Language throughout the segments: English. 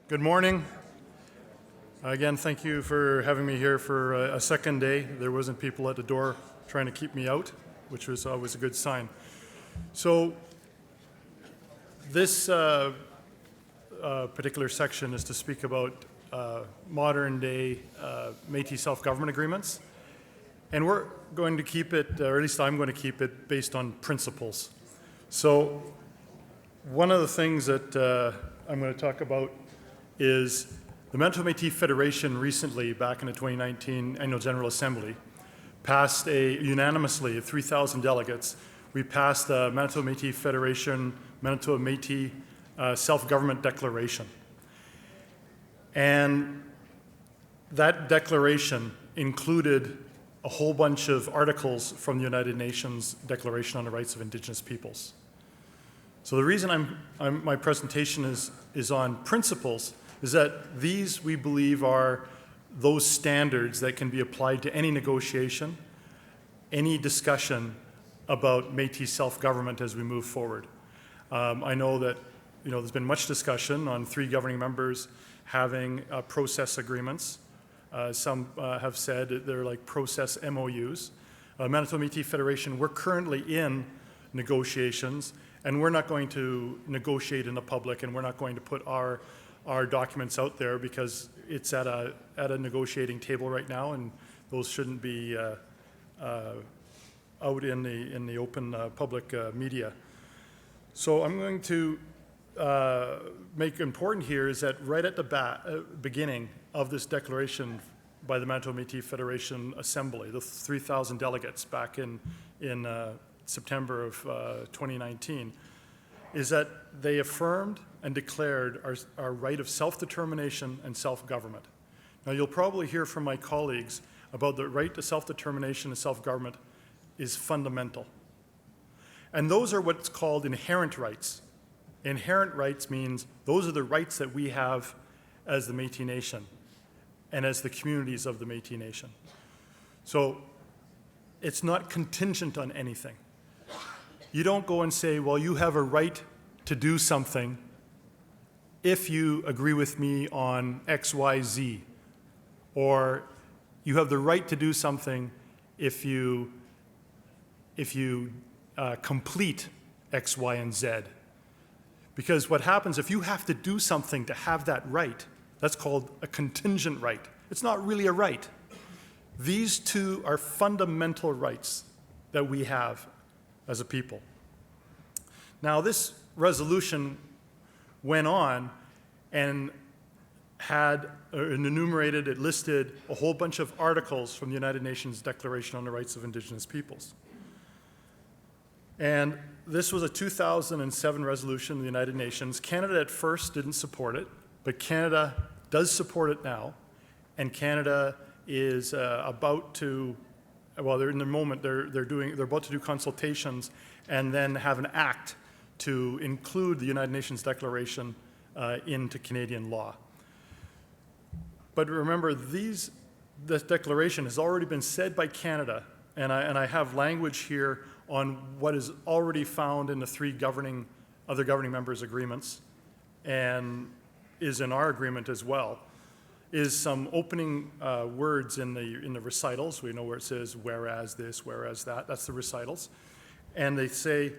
Good morning. Again, thank you for having me here for a second day. There wasn't people at the door trying to keep me out, which was always a good sign. So this particular section is to speak about modern day Métis self-government agreements. And we're going to keep it, or at least I'm going to keep it, based on principles. So one of the things that I'm going to talk about is the Manitoba Métis Federation recently, back in the 2019 Annual General Assembly, passed unanimously, 3,000 delegates, we passed the Manitoba Métis Federation, Manitoba Métis Self-Government Declaration. And that declaration included a whole bunch of articles from the United Nations Declaration on the Rights of Indigenous Peoples. So the reason my presentation is on principles is that these, we believe, are those standards that can be applied to any negotiation, any discussion about Métis self-government as we move forward. I know that there's been much discussion on 3 governing members having process agreements. Some have said they're like process MOUs. Manitoba Métis Federation, we're currently in negotiations, and we're not going to negotiate in the public, and we're not going to put our documents out there because it's at a negotiating table right now, and those shouldn't be out in the open public media. So I'm going to make important here is that right at the beginning of this declaration by the Manitoba Métis Federation Assembly, the 3,000 delegates back in September of 2019, is that they affirmed and declared our right of self-determination and self-government. Now, you'll probably hear from my colleagues about the right to self-determination and self-government is fundamental. And those are what's called inherent rights. Inherent rights means those are the rights that we have as the Métis Nation and as the communities of the Métis Nation. So it's not contingent on anything. You don't go and say, well, you have a right to do something if you agree with me on X, Y, Z, or you have the right to do something if you complete X, Y, and Z. Because what happens if you have to do something to have that right, that's called a contingent right. It's not really a right. These two are fundamental rights that we have as a people. Now, this resolution went on and had enumerated, it listed a whole bunch of articles from the United Nations Declaration on the Rights of Indigenous Peoples. And this was a 2007 resolution of the United Nations. Canada at first didn't support it, but Canada does support it now. And Canada is about to, well, they're in the moment, they're about to do consultations and then have an act to include the United Nations Declaration into Canadian law. But remember, this declaration has already been said by Canada, and I have language here on what is already found in the 3 other governing members' agreements, and is in our agreement as well, is some opening words in the recitals. We know where it says, whereas this, whereas that. That's the recitals. And they say,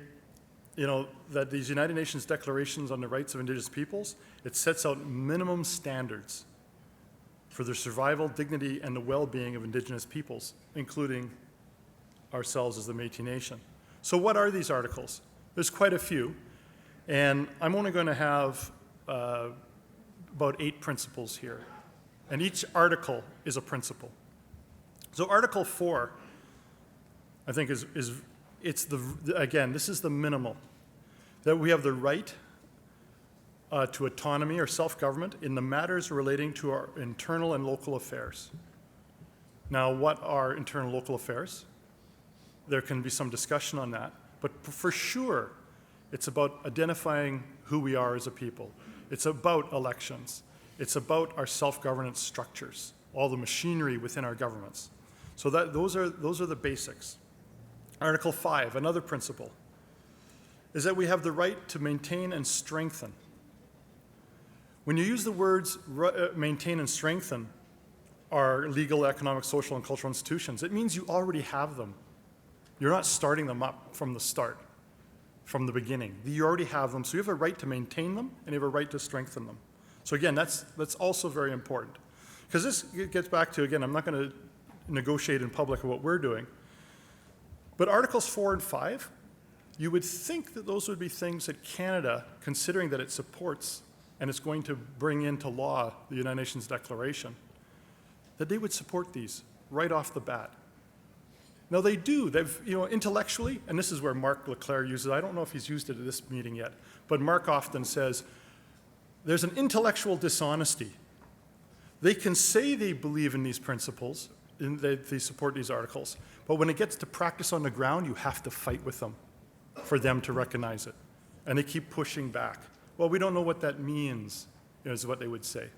that these United Nations Declarations on the Rights of Indigenous Peoples, it sets out minimum standards for the survival, dignity, and the well-being of Indigenous peoples, including ourselves as the Métis Nation. So what are these articles? There's quite a few, and I'm only going to have about 8 principles here, and each article is a principle. So Article 4, I think again, this is the minimal, that we have the right to autonomy or self-government in the matters relating to our internal and local affairs. Now, what are internal and local affairs? There can be some discussion on that, but for sure, it's about identifying who we are as a people. It's about elections. It's about our self-governance structures, all the machinery within our governments. So those are the basics. Article 5, another principle, is that we have the right to maintain and strengthen. When you use the words maintain and strengthen our legal, economic, social, and cultural institutions, it means you already have them. You're not starting them up from the start, from the beginning. You already have them, so you have a right to maintain them, and you have a right to strengthen them. So again, that's also very important. Because this gets back to, again, I'm not going to negotiate in public what we're doing, but Articles 4 and 5, you would think that those would be things that Canada, considering that it supports and it's going to bring into law the United Nations Declaration, that they would support these right off the bat. Now they do. They've, intellectually, and this is where Mark Leclerc uses, I don't know if he's used it at this meeting yet, but Mark often says, there's an intellectual dishonesty. They can say they believe in these principles, and they support these articles, but when it gets to practice on the ground, you have to fight with them for them to recognize it. And they keep pushing back. Well, we don't know what that means, is what they would say.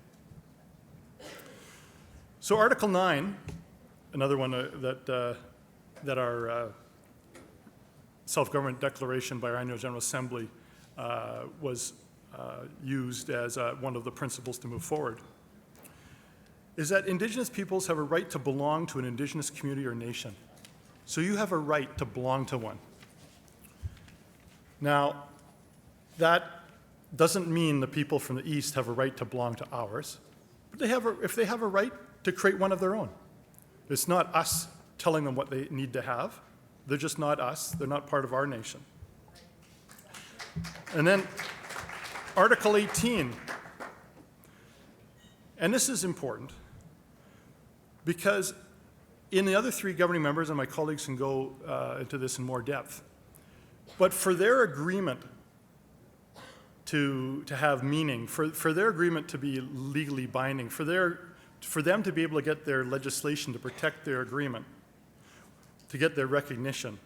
So Article 9, another one that our self-government declaration by our annual General Assembly was used as one of the principles to move forward, is that Indigenous peoples have a right to belong to an Indigenous community or nation. So you have a right to belong to one. Now, that doesn't mean the people from the East have a right to belong to ours, but if they have a right to create one of their own. It's not us telling them what they need to have. They're just not us. They're not part of our nation. And then Article 18. And this is important because in the other three governing members, and my colleagues can go into this in more depth, but for their agreement to have meaning, for their agreement to be legally binding, for them to be able to get their legislation to protect their agreement, to get their recognition,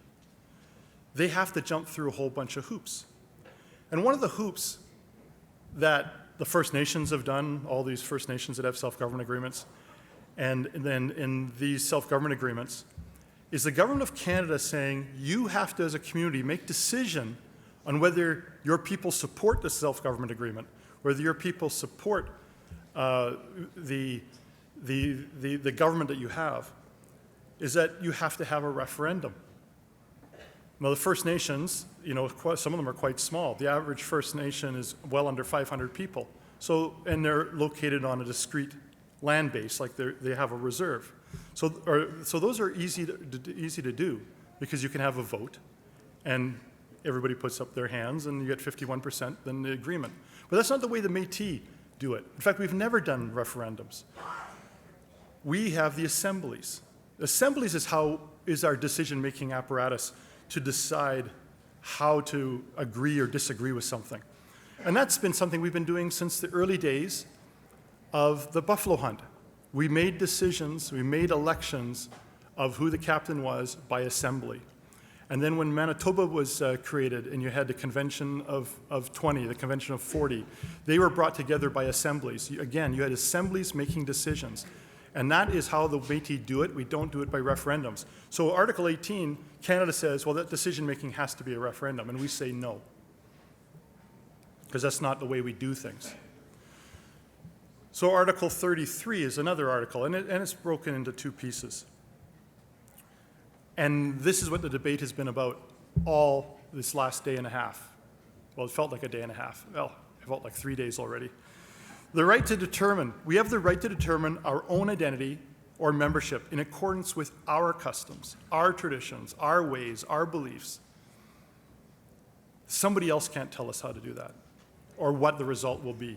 they have to jump through a whole bunch of hoops. And one of the hoops that the First Nations have done, all these First Nations that have self-government agreements, and then in these self-government agreements, is the Government of Canada saying, you have to, as a community, make decision on whether your people support the self-government agreement, whether your people support the government that you have, is that you have to have a referendum. Now, the First Nations, some of them are quite small. The average First Nation is well under 500 people. And they're located on a discrete land base, like they have a reserve. So those are easy to do because you can have a vote, and everybody puts up their hands, and you get 51%, then the agreement. But that's not the way the Métis do it. In fact, we've never done referendums. We have the assemblies. Assemblies is our decision-making apparatus to decide how to agree or disagree with something. And that's been something we've been doing since the early days of the buffalo hunt. We made decisions, we made elections of who the captain was by assembly. And then when Manitoba was created and you had the Convention of 20, the Convention of 40, they were brought together by assemblies. Again, you had assemblies making decisions. And that is how the Métis do it. We don't do it by referendums. So Article 18, Canada says, well, that decision-making has to be a referendum. And we say no, because that's not the way we do things. So Article 33 is another article, and it's broken into two pieces. And this is what the debate has been about all this last day and a half. Well, it felt like a day and a half. Well, it felt like 3 days already. The right to determine. We have the right to determine our own identity or membership in accordance with our customs, our traditions, our ways, our beliefs. Somebody else can't tell us how to do that or what the result will be.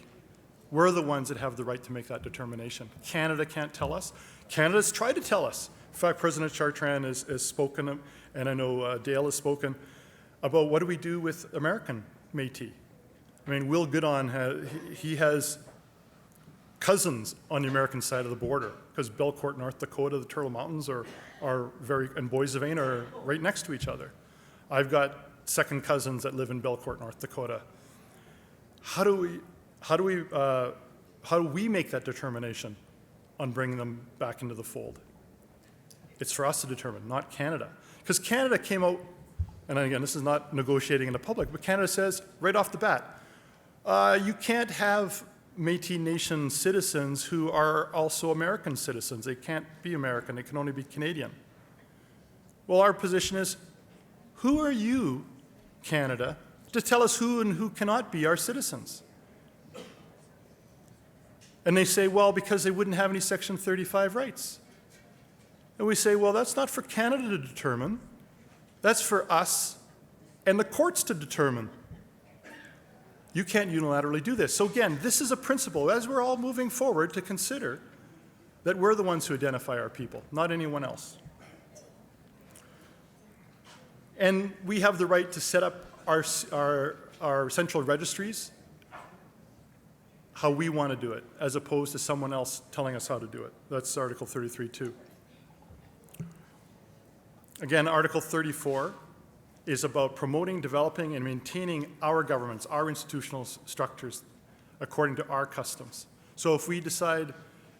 We're the ones that have the right to make that determination. Canada can't tell us. Canada's tried to tell us. In fact, President Chartrand has spoken, and I know Dale has spoken, about what do we do with American Métis. I mean, Will Goodon, he has cousins on the American side of the border, because Belcourt, North Dakota, the Turtle Mountains and Boissevain are right next to each other. I've got second cousins that live in Belcourt, North Dakota. How do we make that determination on bringing them back into the fold? It's for us to determine, not Canada. Because Canada came out, and again, this is not negotiating in the public, but Canada says right off the bat, you can't have Métis Nation citizens who are also American citizens. They can't be American, they can only be Canadian. Well, our position is, who are you, Canada, to tell us who and who cannot be our citizens? And they say, well, because they wouldn't have any Section 35 rights. And we say, well, that's not for Canada to determine. That's for us and the courts to determine. You can't unilaterally do this. So again, this is a principle, as we're all moving forward, to consider that we're the ones who identify our people, not anyone else. And we have the right to set up our central registries how we want to do it, as opposed to someone else telling us how to do it. That's Article 33.2. Again, Article 34 is about promoting, developing, and maintaining our governments, our institutional structures, according to our customs. So if we decide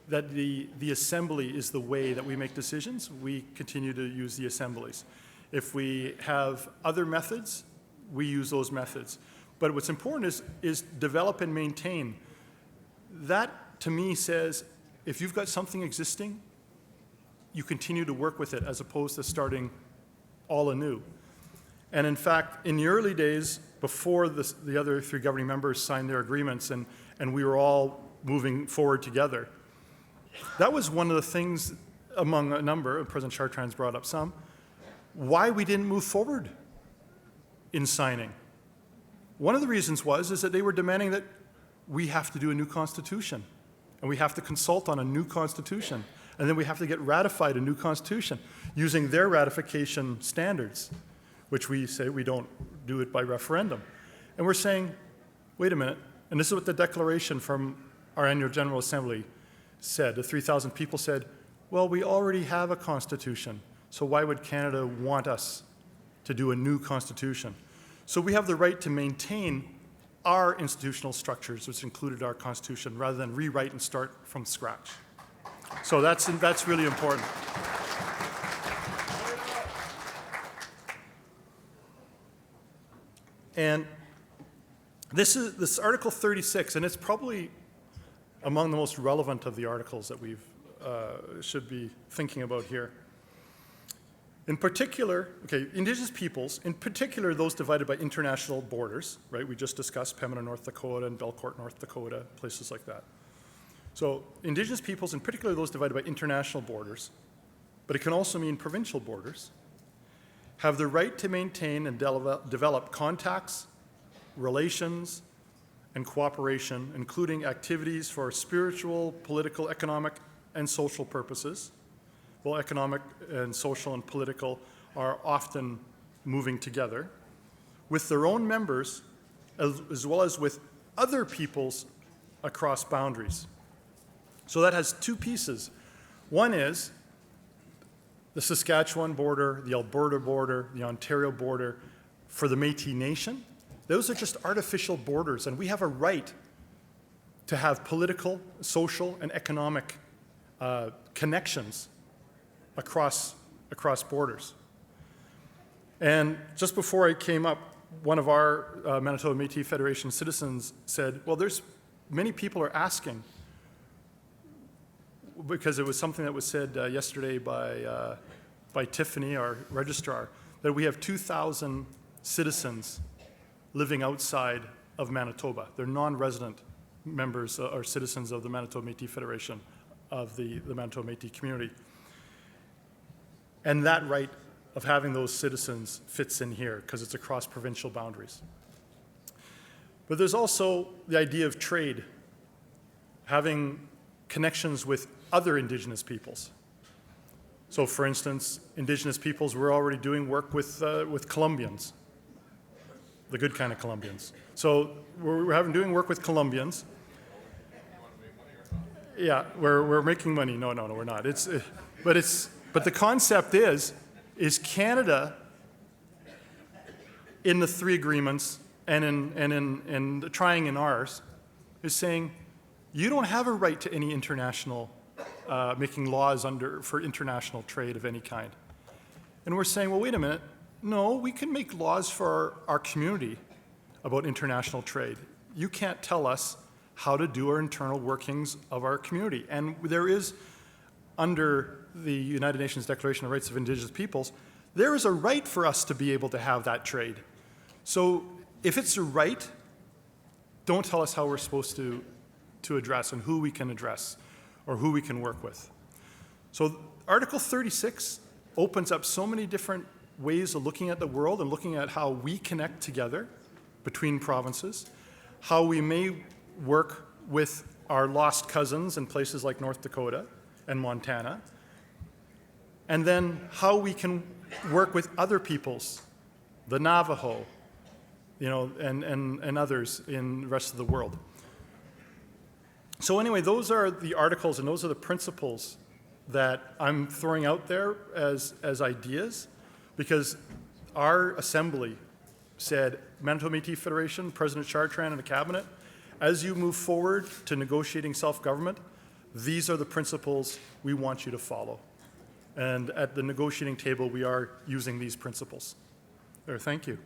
that the assembly is the way that we make decisions, we continue to use the assemblies. If we have other methods, we use those methods. But what's important is develop and maintain. That, to me, says if you've got something existing, you continue to work with it as opposed to starting all anew. And in fact, in the early days, before the other three governing members signed their agreements and we were all moving forward together, that was one of the things, among a number, President Chartrand's brought up some, why we didn't move forward in signing. One of the reasons is that they were demanding that we have to do a new constitution, and we have to consult on a new constitution, and then we have to get ratified a new constitution using their ratification standards, which we say we don't do it by referendum. And we're saying, wait a minute, and this is what the declaration from our annual General Assembly said. The 3,000 people said, well, we already have a constitution, so why would Canada want us to do a new constitution? So we have the right to maintain our institutional structures, which included our constitution, rather than rewrite and start from scratch. So that's really important. And this Article 36, and it's probably among the most relevant of the articles that we should be thinking about here. In particular, Indigenous peoples, in particular those divided by international borders, right? We just discussed Pembina, North Dakota, and Belcourt, North Dakota, places like that. So Indigenous peoples, in particular those divided by international borders, but it can also mean provincial borders, have the right to maintain and develop contacts, relations, and cooperation, including activities for spiritual, political, economic, and social purposes. Well, economic and social and political are often moving together with their own members as well as with other peoples across boundaries. So that has two pieces. One is the Saskatchewan border, the Alberta border, the Ontario border for the Métis Nation. Those are just artificial borders, and we have a right to have political, social, and economic connections across borders. And just before I came up, one of our Manitoba Métis Federation citizens said, well, there's many people are asking, because it was something that was said yesterday by Tiffany, our registrar, that we have 2,000 citizens living outside of Manitoba. They're non-resident members or citizens of the Manitoba Métis Federation of the Manitoba Métis community. And that right of having those citizens fits in here because it's across provincial boundaries. But there's also the idea of trade, having connections with other Indigenous peoples. So for instance, Indigenous peoples, we're already doing work with Colombians, the good kind of Colombians. So we're doing work with Colombians. Yeah, we're making money. No, we're not. But the concept is Canada, in the three agreements and in trying in ours, is saying you don't have a right to any international, making laws for international trade of any kind. And we're saying, well, wait a minute. No, we can make laws for our community about international trade. You can't tell us how to do our internal workings of our community. And there is, under the United Nations Declaration of Rights of Indigenous Peoples, there is a right for us to be able to have that trade. So if it's a right, don't tell us how we're supposed to address and who we can address or who we can work with. So Article 36 opens up so many different ways of looking at the world and looking at how we connect together between provinces, how we may work with our lost cousins in places like North Dakota and Montana, and then how we can work with other peoples, the Navajo, and others in the rest of the world. So anyway, those are the articles and those are the principles that I'm throwing out there as ideas, because our assembly said, Manitoba Métis Federation, President Chartrand and the Cabinet, as you move forward to negotiating self-government, these are the principles we want you to follow. And at the negotiating table, we are using these principles. Thank you.